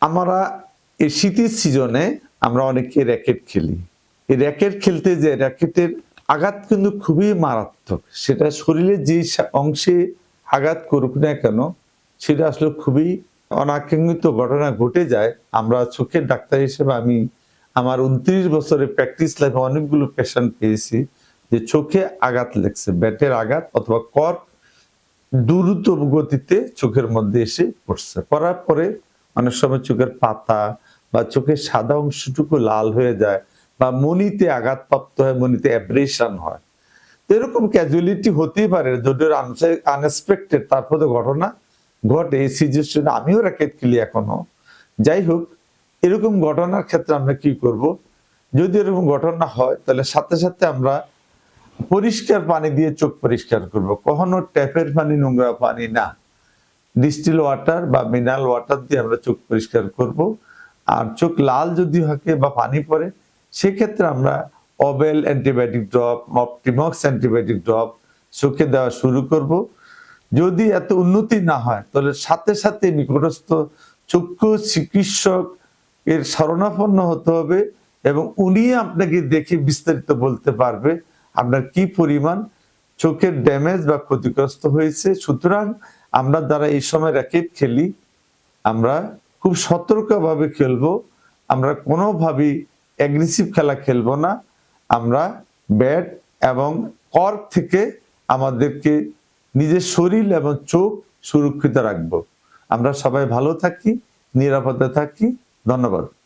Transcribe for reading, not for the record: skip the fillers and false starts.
আমরা এই শীতের সিজনে আমরা অনেকে র্যাকেট খেলি। এই র্যাকেট খেলতে যে র্যাকেটের আঘাত কিন্তু খুবই মারাত্মক। সেটা শরীরের যে অংশে আঘাত করুক না কেন, সেটা আসলে খুবই অনাকাঙ্ক্ষিত ঘটনা ঘটে যায়। আমরা চোখের ডাক্তার হিসেবে আমি আমার 29 বছরের প্র্যাকটিস লাইফে অনেকগুলো পেশেন্ট পেয়েছি যে চোখে আঘাত লাগছে, ব্যাটের আঘাত অথবা কর্ক দ্রুত গতিতে চোখের মধ্যে এসে পড়ছে। পড়ার পরে অনেক সময় চোখের পাতা বা চোখের সাদা অংশটুকু লাল হয়ে যায় বা মনিতে আঘাতপ্রাপ্ত হয়, মনিতে অ্যাব্রেশন হয়। এরকম ক্যাজুয়ালিটি হতেই পারে, যদিও আনএক্সপেক্টেড তারপরে ঘটনা ঘটে। এই সিচুয়েশনে আমিও র্যাকেট খেলি এখনো। যাই হোক, এরকম ঘটনার ক্ষেত্রে আমরা কি করব? যদি এরকম ঘটনা হয় তাহলে সাথে সাথে আমরা পরিষ্কার পানি দিয়ে চোখ পরিষ্কার করব। কখনো ট্যাপের পানি, নোংরা পানি না, ডিস্টিল ওয়াটার বা মিনারেল ওয়াটার দিয়ে আমরা চোখ পরিষ্কার করব। আর চোখ লাল যদি থাকে বা পানি পড়ে, সেক্ষেত্রে আমরা অবেল antibiotic drop, Optimox antibiotic drop চোখে দেওয়া শুরু করব। যদি এত উন্নতি না হয় তাহলে সাথে সাথে নিকটস্থ চক্ষু চিকিৎসক এর শরণাপন্ন হতে হবে এবং উনি আপনাকে দেখে বিস্তারিত বলতে পারবে আপনার কি পরিমাণ চোখের ড্যামেজ বা ক্ষতিগ্রস্ত হয়েছে। সুতরাং আমরা যারা এই সময় র্যাকেট খেলি, আমরা খুব সতর্কভাবে খেলবো। আমরা কোনোভাবেই অ্যাগ্রেসিভ খেলা খেলবো না। আমরা ব্যাট এবং কর্ক থেকে আমাদেরকে নিজের শরীর এবং চোখ সুরক্ষিত রাখবো। আমরা সবাই ভালো থাকি, নিরাপদে থাকি। ধন্যবাদ।